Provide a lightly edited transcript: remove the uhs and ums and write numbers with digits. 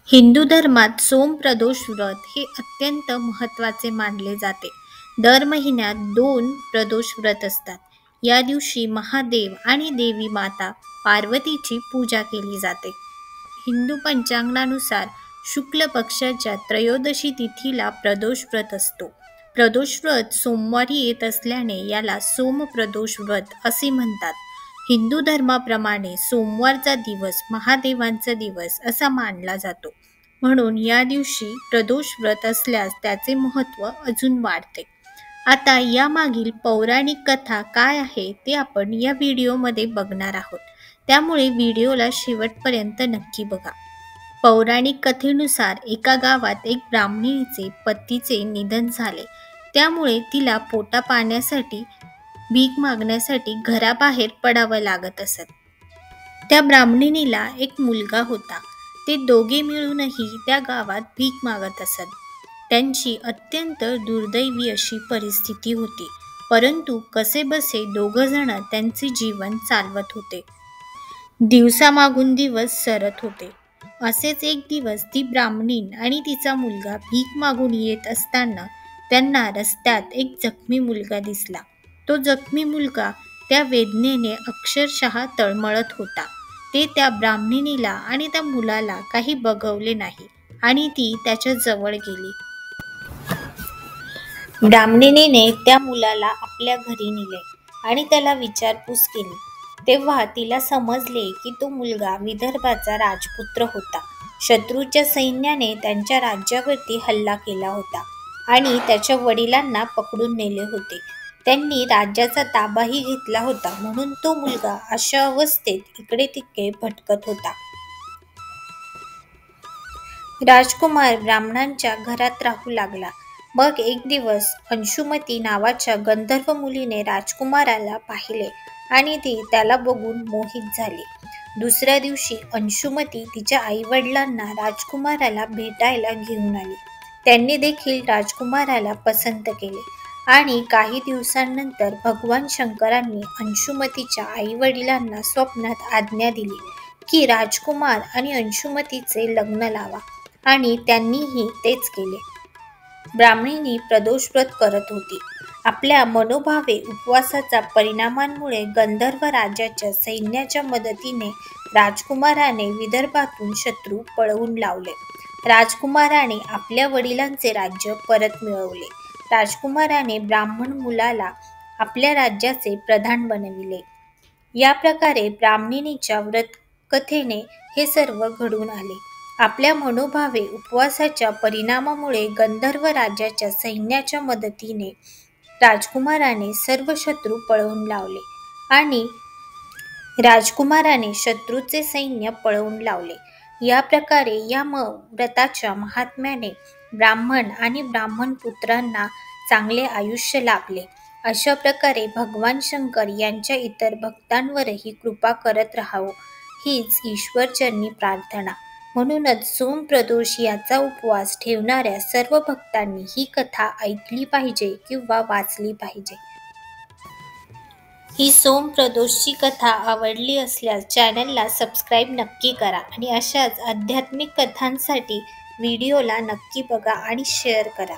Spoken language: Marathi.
हिंदू धर्मात सोमप्रदोष व्रत हे अत्यंत महत्त्वाचे मानले जाते. दर महिन्यात 2 प्रदोष व्रत असतात. या दिवशी महादेव आणि देवी माता पार्वतीची पूजा केली जाते. हिंदू पंचांगानुसार शुक्ल पक्षाच्या त्रयोदशी तिथीला प्रदोष व्रत असतो. प्रदोष व्रत सोमवारी येत असल्याने याला सोमप्रदोष व्रत असे म्हणतात. हिंदू धर्माप्रमाणे सोमवारचा दिवस महादेवांचा दिवस असा मानला जातो. म्हणून या दिवशी प्रदोष व्रत असल्यास त्याचे महत्त्व अजून वाढते. आता यामागील पौराणिक कथा काय आहे ते आपण या व्हिडिओमध्ये बघणार आहोत. त्यामुळे व्हिडिओला शेवटपर्यंत नक्की बघा. पौराणिक कथेनुसार एका गावात एक ब्राह्मणीचे पतीचे निधन झाले. त्यामुळे तिला पोटा पाण्यासाठी भीक मागण्यासाठी घराबाहेर पडावं लागत असत. त्या ब्राह्मणीला एक मुलगा होता. ते दोघे मिळूनही त्या गावात भीक मागत असत. त्यांची अत्यंत दुर्दैवी अशी परिस्थिती होती. परंतु कसेबसे दोघंजण त्यांचे जीवन चालवत होते. दिवसामागून दिवस सरत होते. असेच एक दिवस ती ब्राह्मणीण आणि तिचा मुलगा भीक मागून येत असताना त्यांना रस्त्यात एक जखमी मुलगा दिसला. तो जखमी मुलगा त्या वेदनेने अक्षरशः तळमळत होता. ते त्या ब्राह्मणीला आणि त्या मुलाला काही बघवले नाही आणि ती त्याच्या जवळ गेली. ब्राह्मणीने त्या मुलाला आपल्या घरी नेले आणि त्याला विचारपूस केली. तेव्हा तिला समजले की तो मुलगा विदर्भाचा राजपुत्र होता. शत्रूच्या सैन्याने त्यांच्या राज्यावरती हल्ला केला होता आणि त्याच्या वडिलांना पकडून नेले होते. त्यांनी राज्याचा ताबाही घेतला होता. म्हणून तो मुलगा अशा अवस्थेत इकडे तिकडे भटकत होता. राजकुमार ब्राह्मणांच्या घरात राहू लागला. मग एक दिवस अंशुमती नावाच्या गंधर्व मुलीने राजकुमाराला पाहिले आणि ती त्याला बघून मोहित झाली. दुसऱ्या दिवशी अंशुमती तिच्या आईवडिलांना राजकुमाराला भेटायला घेऊन आली. त्यांनी देखील राजकुमाराला पसंत केले आणि काही दिवसांनंतर भगवान शंकरांनी अंशुमतीच्या आईवडिलांना स्वप्नात आज्ञा दिली की राजकुमार आणि अंशुमतीचे लग्न लावा आणि त्यांनीही तेच केले. ब्राह्मणीनी प्रदोष व्रत करत होती. आपल्या मनोभावे उपवासाच्या परिणामांमुळे गंधर्व राजाच्या सैन्याच्या मदतीने राजकुमाराने विदर्भातून शत्रू पळवून लावले. राजकुमाराने आपल्या वडिलांचे राज्य परत मिळवले. राजकुमाराने ब्राह्मण मुलाला आपल्या राज्याचे प्रधान बनविले. या प्रकारे ब्राह्मणीच्या व्रतकथेने हे सर्व घडून आले. आपल्या मनोभावे उपवासाच्या परिणामामुळे गंधर्व राजाच्या सैन्याच्या मदतीने राजकुमाराने सर्व शत्रू पळवून लावले आणि राजकुमाराने शत्रूचे सैन्य पळवून लावले. या प्रकारे या व्रताच्या महात्म्याने ब्राह्मण आणि ब्राह्मण पुत्रांना चांगले आयुष्य लाभले. अशा प्रकारे भगवान शंकर यांच्या इतर भक्तांवरही कृपा करत राहावो हीच ईश्वरचरणी प्रार्थना. म्हणूनच सोमप्रदोष याचा उपवास ठेवणाऱ्या सर्व भक्तांनी ही कथा ऐकली पाहिजे किंवा वाचली पाहिजे. ही सोमप्रदोषची कथा आवडली असल्यास चॅनलला सबस्क्राईब नक्की करा आणि अशाच आध्यात्मिक कथांसाठी व्हिडिओला नक्की बघा आणि शेअर करा.